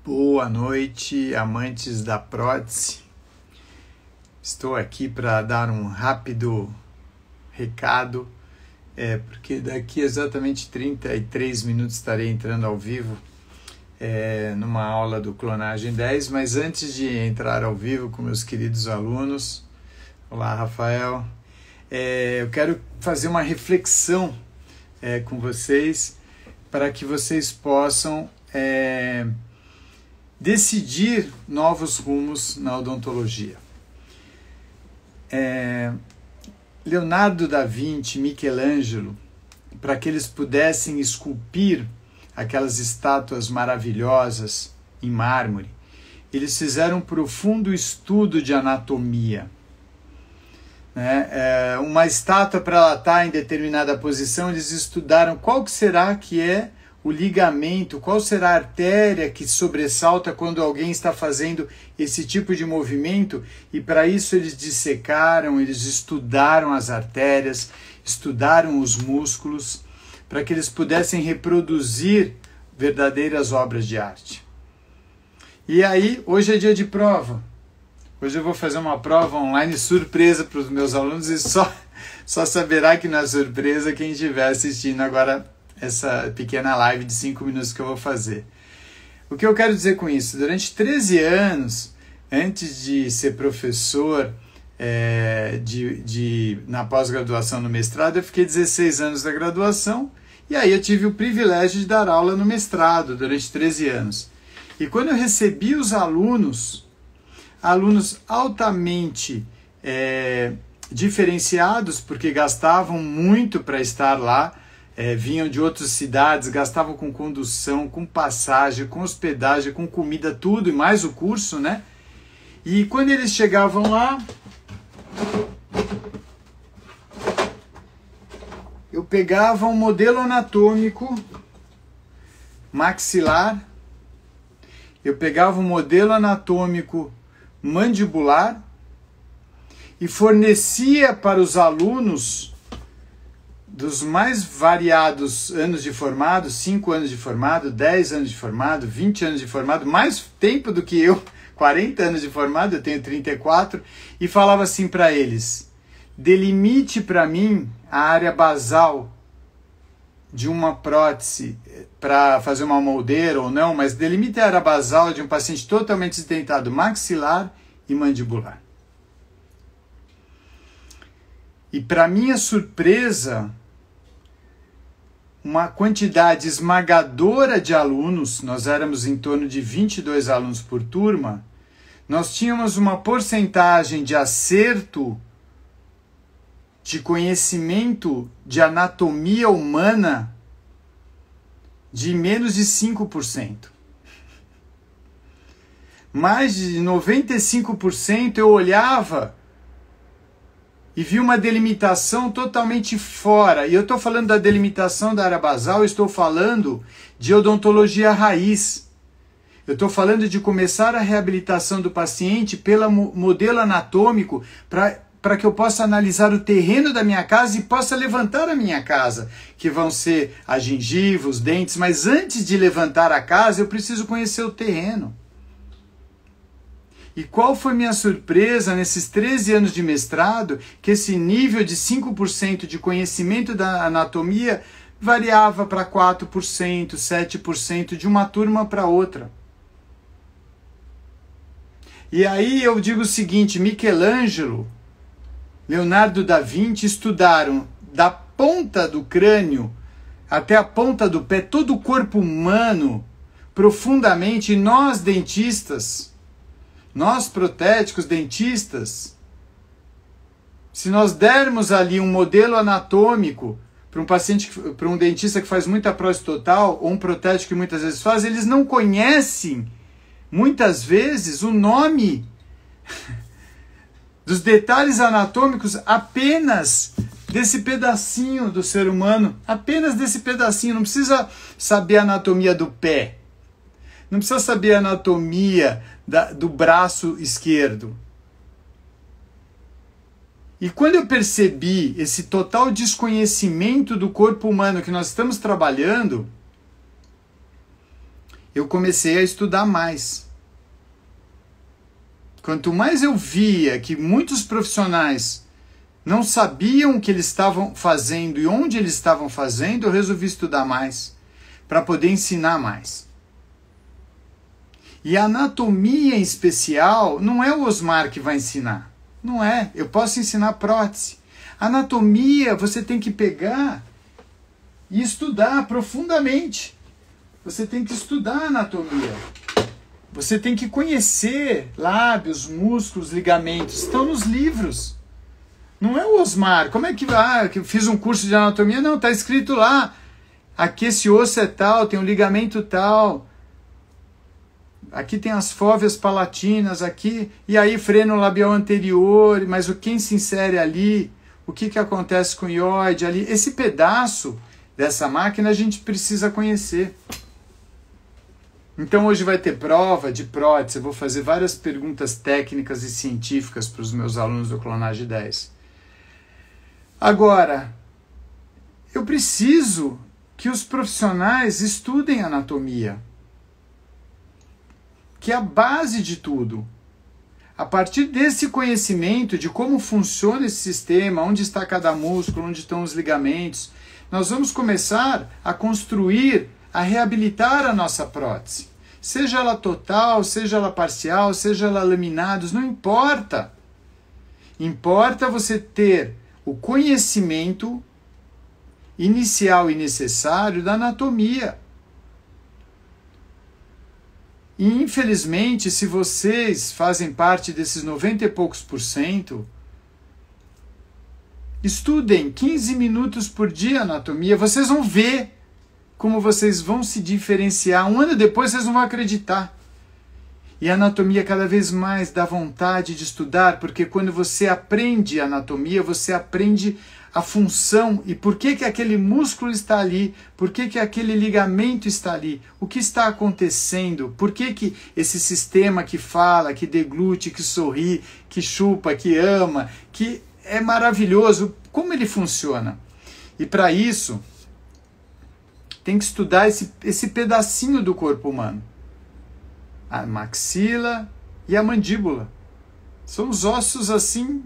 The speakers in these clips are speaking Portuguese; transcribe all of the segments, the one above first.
Boa noite, amantes da prótese. Estou aqui para dar um rápido recado, porque daqui exatamente 33 minutos estarei entrando ao vivo numa aula do Clonagem 10, mas antes de entrar ao vivo com meus queridos alunos, olá Rafael, eu quero fazer uma reflexão com vocês para que vocês possam decidir novos rumos na odontologia. Leonardo da Vinci, Michelangelo, para que eles pudessem esculpir aquelas estátuas maravilhosas em mármore, eles fizeram um profundo estudo de anatomia. Uma estátua, para ela estar em determinada posição, eles estudaram qual que será que é o ligamento, qual será a artéria que sobressalta quando alguém está fazendo esse tipo de movimento, e para isso eles dissecaram, eles estudaram as artérias, estudaram os músculos, para que eles pudessem reproduzir verdadeiras obras de arte. E aí, hoje é dia de prova. Hoje eu vou fazer uma prova online surpresa para os meus alunos, e só saberá que não é surpresa quem estiver assistindo agora essa pequena live de 5 minutos que eu vou fazer. O que eu quero dizer com isso? Durante 13 anos, antes de ser professor na pós-graduação no mestrado, eu fiquei 16 anos da graduação, e aí eu tive o privilégio de dar aula no mestrado durante 13 anos. E quando eu recebi os alunos altamente diferenciados, porque gastavam muito para estar lá, vinham de outras cidades, gastavam com condução, com passagem, com hospedagem, com comida, tudo, e mais o curso, né? E quando eles chegavam lá, eu pegava um modelo anatômico maxilar, eu pegava um modelo anatômico mandibular e fornecia para os alunos dos mais variados anos de formado, 5 anos de formado, 10 anos de formado, 20 anos de formado, mais tempo do que eu, 40 anos de formado, eu tenho 34, e falava assim para eles: delimite para mim a área basal de uma prótese para fazer uma moldeira ou não, mas delimite a área basal de um paciente totalmente desdentado maxilar e mandibular. E para minha surpresa, uma quantidade esmagadora de alunos, nós éramos em torno de 22 alunos por turma, nós tínhamos uma porcentagem de acerto de conhecimento de anatomia humana de menos de 5%. Mais de 95% eu olhava e vi uma delimitação totalmente fora. E eu estou falando da delimitação da área basal, eu estou falando de odontologia raiz. Eu estou falando de começar a reabilitação do paciente pelo modelo anatômico para que eu possa analisar o terreno da minha casa e possa levantar a minha casa, que vão ser a gengiva, os dentes, mas antes de levantar a casa eu preciso conhecer o terreno. E qual foi minha surpresa nesses 13 anos de mestrado, que esse nível de 5% de conhecimento da anatomia variava para 4%, 7% de uma turma para outra. E aí eu digo o seguinte: Michelangelo, Leonardo da Vinci estudaram da ponta do crânio até a ponta do pé, todo o corpo humano, profundamente, e nós dentistas, nós protéticos dentistas, se nós dermos ali um modelo anatômico para um paciente, para um dentista que faz muita prótese total, ou um protético que muitas vezes faz, eles não conhecem, muitas vezes, o nome dos detalhes anatômicos apenas desse pedacinho do ser humano, apenas desse pedacinho. Não precisa saber a anatomia do pé, não precisa saber a anatomia do braço esquerdo. E quando eu percebi esse total desconhecimento do corpo humano que nós estamos trabalhando, eu comecei a estudar mais. Quanto mais eu via que muitos profissionais não sabiam o que eles estavam fazendo e onde eles estavam fazendo, eu resolvi estudar mais, para poder ensinar mais. E a anatomia em especial, não é o Osmar que vai ensinar. Não é. Eu posso ensinar prótese. Anatomia, você tem que pegar e estudar profundamente. Você tem que estudar anatomia. Você tem que conhecer lábios, músculos, ligamentos. Estão nos livros. Não é o Osmar. Como é que que eu fiz um curso de anatomia? Não, está escrito lá. Aqui esse osso é tal, tem um ligamento tal. Aqui tem as fóveas palatinas, aqui. E aí freno labial anterior. Mas quem se insere ali? O que acontece com o ióide ali? Esse pedaço dessa máquina a gente precisa conhecer. Então hoje vai ter prova de prótese. Eu vou fazer várias perguntas técnicas e científicas para os meus alunos do Clonage 10. Agora, eu preciso que os profissionais estudem anatomia, que é a base de tudo. A partir desse conhecimento de como funciona esse sistema, onde está cada músculo, onde estão os ligamentos, nós vamos começar a construir, a reabilitar a nossa prótese. Seja ela total, seja ela parcial, seja ela laminados, não importa. Importa você ter o conhecimento inicial e necessário da anatomia. E infelizmente, se vocês fazem parte desses 90 e poucos %, estudem 15 minutos por dia anatomia, vocês vão ver como vocês vão se diferenciar. Um ano depois vocês não vão acreditar. E a anatomia cada vez mais dá vontade de estudar, porque quando você aprende anatomia, você aprende a função e por que aquele músculo está ali, por que aquele ligamento está ali, o que está acontecendo, por que esse sistema que fala, que deglute, que sorri, que chupa, que ama, que é maravilhoso, como ele funciona. E para isso, tem que estudar esse pedacinho do corpo humano. A maxila e a mandíbula. São os ossos assim,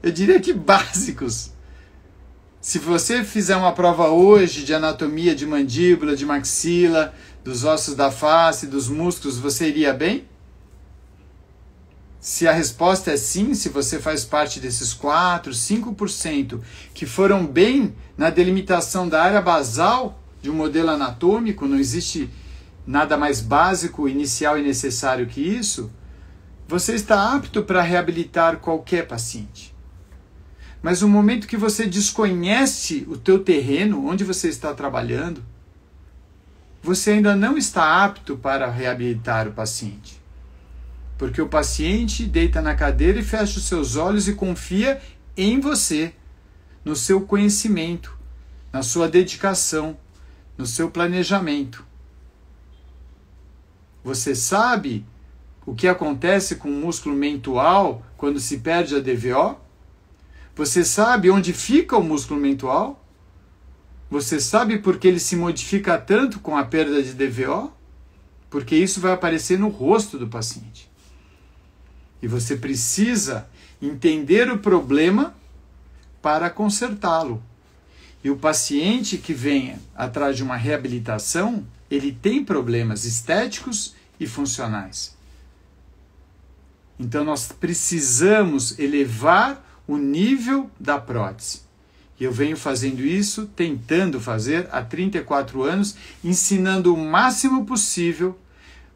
eu diria que básicos. Se você fizer uma prova hoje de anatomia de mandíbula, de maxila, dos ossos da face, dos músculos, você iria bem? Se a resposta é sim, se você faz parte desses 4, 5% que foram bem na delimitação da área basal de um modelo anatômico, não existe nada mais básico, inicial e necessário que isso, você está apto para reabilitar qualquer paciente. Mas no momento que você desconhece o teu terreno, onde você está trabalhando, você ainda não está apto para reabilitar o paciente. Porque o paciente deita na cadeira e fecha os seus olhos e confia em você, no seu conhecimento, na sua dedicação, no seu planejamento. Você sabe o que acontece com o músculo mentual quando se perde a DVO? Você sabe onde fica o músculo mentual? Você sabe por que ele se modifica tanto com a perda de DVO? Porque isso vai aparecer no rosto do paciente. E você precisa entender o problema para consertá-lo. E o paciente que vem atrás de uma reabilitação, ele tem problemas estéticos e funcionais. Então nós precisamos elevar o nível da prótese. E eu venho fazendo isso, tentando fazer há 34 anos, ensinando o máximo possível,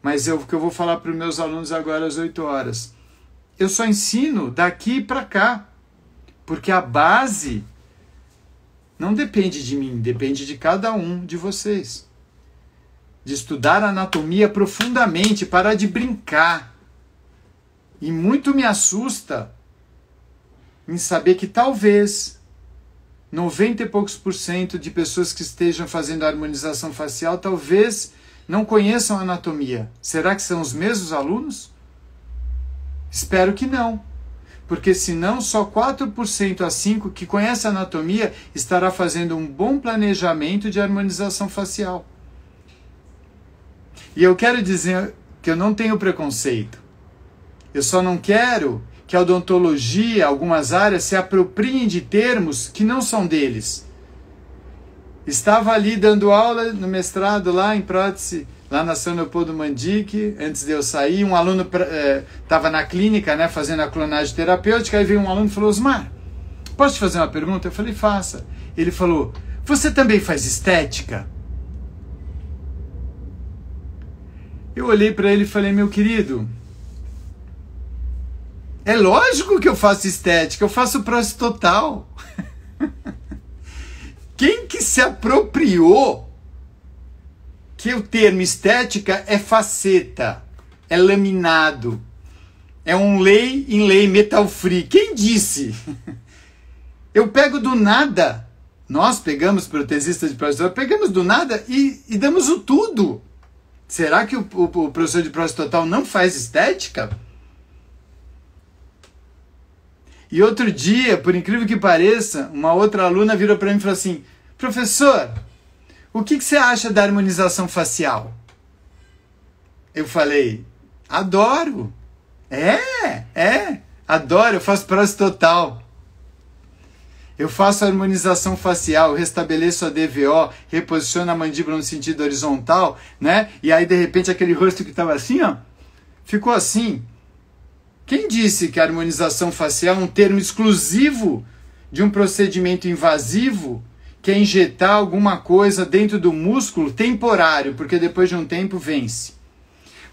mas o que eu vou falar para os meus alunos agora às 8 horas. Eu só ensino daqui para cá, porque a base não depende de mim, depende de cada um de vocês. De estudar anatomia profundamente, parar de brincar. E muito me assusta em saber que talvez 90 e poucos % de pessoas que estejam fazendo a harmonização facial talvez não conheçam anatomia. Será que são os mesmos alunos? Espero que não. Porque senão só 4% a 5% que conhece a anatomia estará fazendo um bom planejamento de harmonização facial. E eu quero dizer que eu não tenho preconceito. Eu só não quero que a odontologia, algumas áreas, se apropriem de termos que não são deles. Estava ali dando aula no mestrado lá em prótese, lá na São Leopoldo Mandic, antes de eu sair, um aluno estava na clínica, né, fazendo a clonagem terapêutica, aí veio um aluno e falou: Osmar, posso te fazer uma pergunta? Eu falei: faça. Ele falou: você também faz estética? Eu olhei para ele e falei: meu querido, é lógico que eu faço estética, eu faço prótese total. Quem que se apropriou que o termo estética é faceta, é laminado, é um lay em lay metal free? Quem disse? Eu pego do nada, nós pegamos protesistas de prótese total, pegamos do nada e damos o tudo. Será que o professor de prótese total não faz estética? E outro dia, por incrível que pareça, uma outra aluna virou para mim e falou assim: professor, o que você acha da harmonização facial? Eu falei: adoro. Adoro, eu faço prótese total. Eu faço harmonização facial, eu restabeleço a DVO, reposiciono a mandíbula no sentido horizontal, né? E aí, de repente, aquele rosto que estava assim, ó, ficou assim. Quem disse que a harmonização facial é um termo exclusivo de um procedimento invasivo que é injetar alguma coisa dentro do músculo temporário, porque depois de um tempo vence?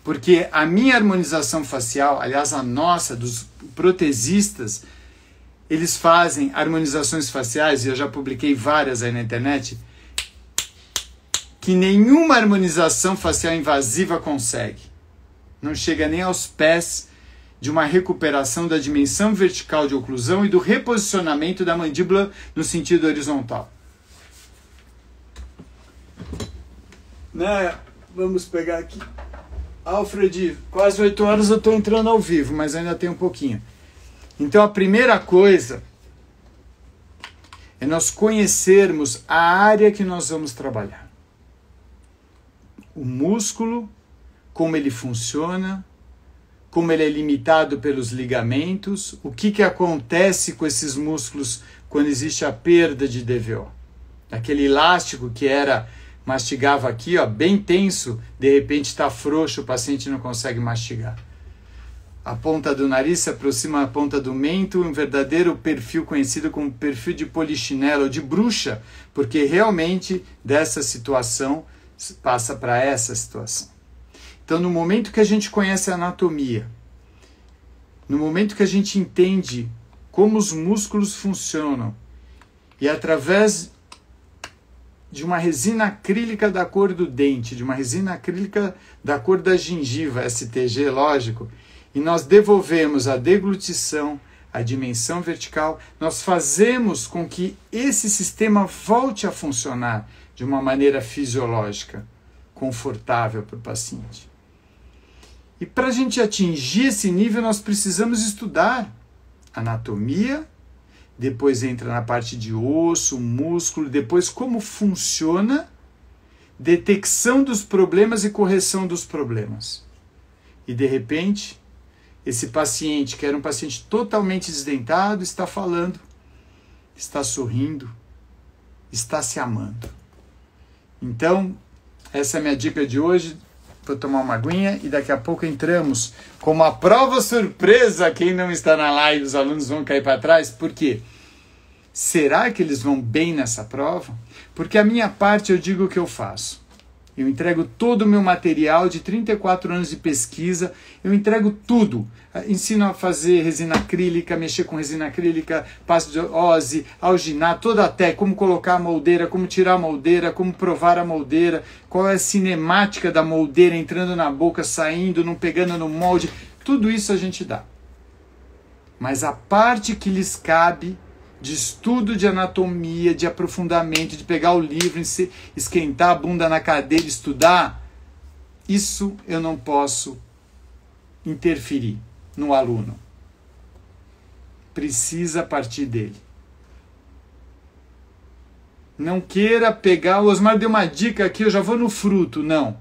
Porque a minha harmonização facial, aliás, a nossa, dos protesistas, eles fazem harmonizações faciais, e eu já publiquei várias aí na internet, que nenhuma harmonização facial invasiva consegue. Não chega nem aos pés de uma recuperação da dimensão vertical de oclusão e do reposicionamento da mandíbula no sentido horizontal. Né? Vamos pegar aqui. Alfred, quase 8 horas eu estou entrando ao vivo, mas ainda tem um pouquinho. Então a primeira coisa é nós conhecermos a área que nós vamos trabalhar. O músculo, como ele funciona, como ele é limitado pelos ligamentos, o que acontece com esses músculos quando existe a perda de DVO. Aquele elástico que mastigava aqui, ó, bem tenso, de repente está frouxo, o paciente não consegue mastigar. A ponta do nariz se aproxima da ponta do mento, um verdadeiro perfil conhecido como perfil de polichinelo ou de bruxa, porque realmente dessa situação passa para essa situação. Então, no momento que a gente conhece a anatomia, no momento que a gente entende como os músculos funcionam, e através de uma resina acrílica da cor do dente, de uma resina acrílica da cor da gengiva, STG, lógico, e nós devolvemos a deglutição, a dimensão vertical, nós fazemos com que esse sistema volte a funcionar de uma maneira fisiológica, confortável para o paciente. E para a gente atingir esse nível, nós precisamos estudar anatomia, depois entra na parte de osso, músculo, depois como funciona, detecção dos problemas e correção dos problemas. E de repente, esse paciente, que era um paciente totalmente desdentado, está falando, está sorrindo, está se amando. Então, essa é a minha dica de hoje. Vou tomar uma aguinha e daqui a pouco entramos com uma prova surpresa. Quem não está na live, os alunos vão cair para trás. Por quê? Será que eles vão bem nessa prova? Porque a minha parte eu digo o que eu faço. Eu entrego todo o meu material de 34 anos de pesquisa, eu entrego tudo. Ensino a fazer resina acrílica, mexer com resina acrílica, passo de ose, alginar, toda a técnica, como colocar a moldeira, como tirar a moldeira, como provar a moldeira, qual é a cinemática da moldeira entrando na boca, saindo, não pegando no molde, tudo isso a gente dá. Mas a parte que lhes cabe de estudo de anatomia, de aprofundamento, de pegar o livro, esquentar a bunda na cadeira e estudar, isso eu não posso interferir no aluno. Precisa partir dele. Não queira pegar, o Osmar deu uma dica aqui, eu já vou no fruto, não.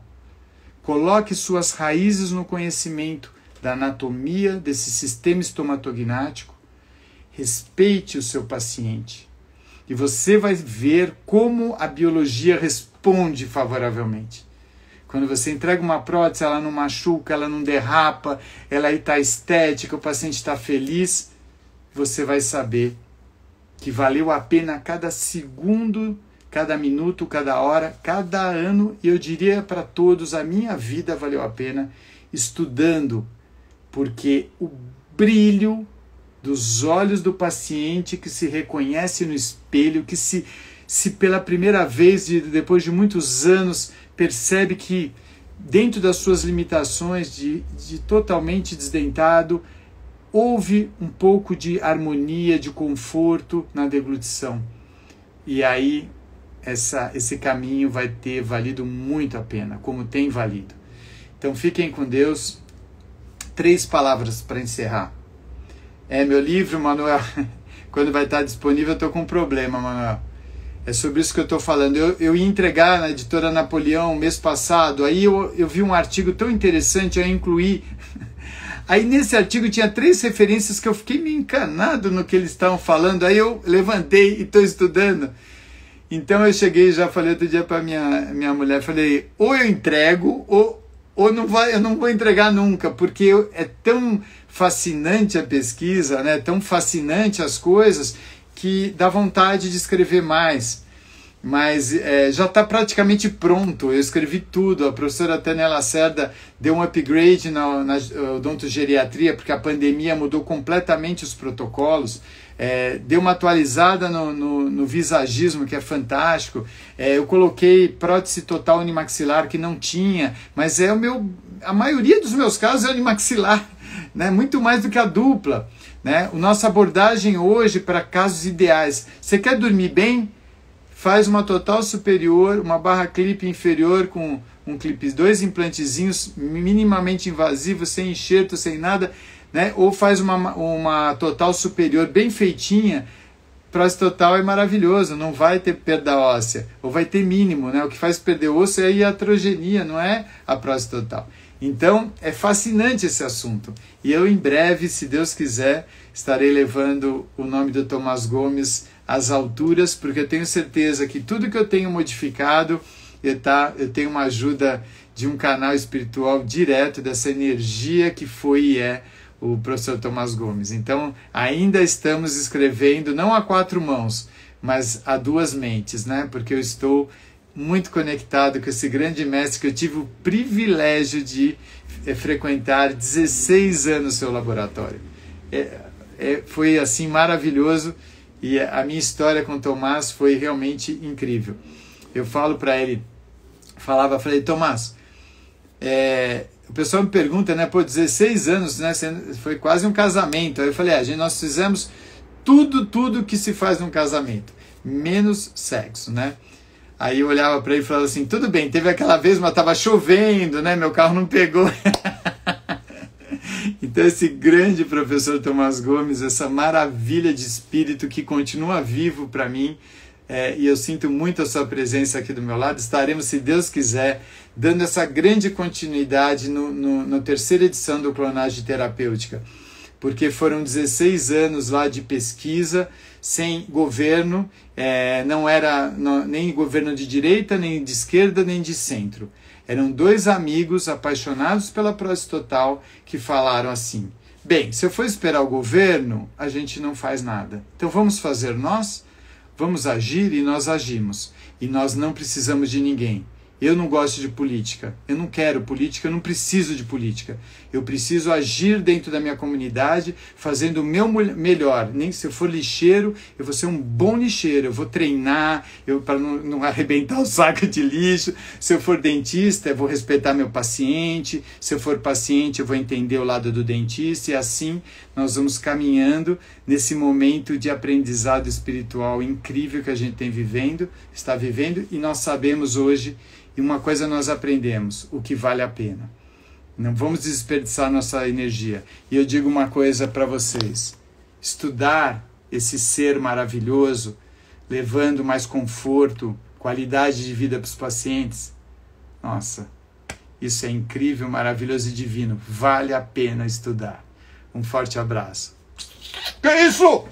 Coloque suas raízes no conhecimento da anatomia desse sistema estomatognático. Respeite o seu paciente. E você vai ver como a biologia responde favoravelmente. Quando você entrega uma prótese, ela não machuca, ela não derrapa, ela está estética, o paciente está feliz, você vai saber que valeu a pena cada segundo, cada minuto, cada hora, cada ano, e eu diria para todos, a minha vida valeu a pena estudando, porque o brilho dos olhos do paciente que se reconhece no espelho, que se pela primeira vez, depois de muitos anos, percebe que dentro das suas limitações de totalmente desdentado, houve um pouco de harmonia, de conforto na deglutição. E aí esse caminho vai ter valido muito a pena, como tem valido. Então fiquem com Deus. 3 palavras para encerrar. Meu livro, Manuel, quando vai estar disponível, eu estou com um problema, Manuel. É sobre isso que eu estou falando. Eu ia entregar na editora Napoleão mês passado, aí eu vi um artigo tão interessante, eu incluí. Aí nesse artigo tinha 3 referências que eu fiquei me encanado no que eles estavam falando, aí eu levantei e estou estudando. Então eu cheguei e já falei outro dia para minha mulher, falei, ou eu entrego, ou eu não vou entregar nunca, porque é tão fascinante a pesquisa, né? Tão fascinante as coisas, que dá vontade de escrever mais. Mas já está praticamente pronto, eu escrevi tudo. A professora Tânia Lacerda deu um upgrade na odontogeriatria, porque a pandemia mudou completamente os protocolos. Deu uma atualizada no visagismo, que é fantástico. Eu coloquei prótese total unimaxilar, que não tinha, mas a maioria dos meus casos é unimaxilar, né? Muito mais do que a dupla, né? A nossa abordagem hoje para casos ideais. Você quer dormir bem? Faz uma total superior, uma barra clipe inferior com um clipe, 2 implantezinhos minimamente invasivos, sem enxerto, sem nada, né? Ou faz uma total superior bem feitinha. Prótese total é maravilhoso, não vai ter perda óssea, ou vai ter mínimo, né? O que faz perder osso é a iatrogenia, não é a prótese total. Então, é fascinante esse assunto. E eu, em breve, se Deus quiser, estarei levando o nome do Tomás Gomes às alturas, porque eu tenho certeza que tudo que eu tenho modificado, eu tenho uma ajuda de um canal espiritual direto, dessa energia que foi e é o professor Tomás Gomes. Então, ainda estamos escrevendo, não a 4 mãos, mas a 2 mentes, né? Porque eu estou muito conectado com esse grande mestre que eu tive o privilégio de frequentar 16 anos seu laboratório. Foi assim maravilhoso, e a minha história com o Tomás foi realmente incrível. Eu falo para ele, falei, Tomás, o pessoal me pergunta, né, 16 anos, né, foi quase um casamento. Aí eu falei, nós fizemos tudo que se faz num casamento, menos sexo, né? Aí eu olhava para ele e falava assim, tudo bem, teve aquela vez, mas estava chovendo, né, meu carro não pegou. Então esse grande professor Tomás Gomes, essa maravilha de espírito que continua vivo para mim, e eu sinto muito a sua presença aqui do meu lado. Estaremos, se Deus quiser, dando essa grande continuidade na 3ª edição do Clonagem Terapêutica, porque foram 16 anos lá de pesquisa, sem governo, não era nem governo de direita, nem de esquerda, nem de centro. Eram 2 amigos apaixonados pela prótese total que falaram assim, bem, se eu for esperar o governo, a gente não faz nada. Então vamos fazer nós? Vamos agir, e nós agimos. E nós não precisamos de ninguém. Eu não gosto de política, eu não quero política, eu não preciso de política. Eu preciso agir dentro da minha comunidade, fazendo o meu melhor. Nem se eu for lixeiro, eu vou ser um bom lixeiro, eu vou treinar para não arrebentar o saco de lixo. Se eu for dentista, eu vou respeitar meu paciente. Se eu for paciente, eu vou entender o lado do dentista. E assim nós vamos caminhando nesse momento de aprendizado espiritual incrível que a gente está vivendo, e nós sabemos hoje. E uma coisa nós aprendemos, o que vale a pena. Não vamos desperdiçar nossa energia. E eu digo uma coisa para vocês. Estudar esse ser maravilhoso, levando mais conforto, qualidade de vida para os pacientes. Nossa, Isso é incrível, maravilhoso e divino. Vale a pena estudar. Um forte abraço. Que isso?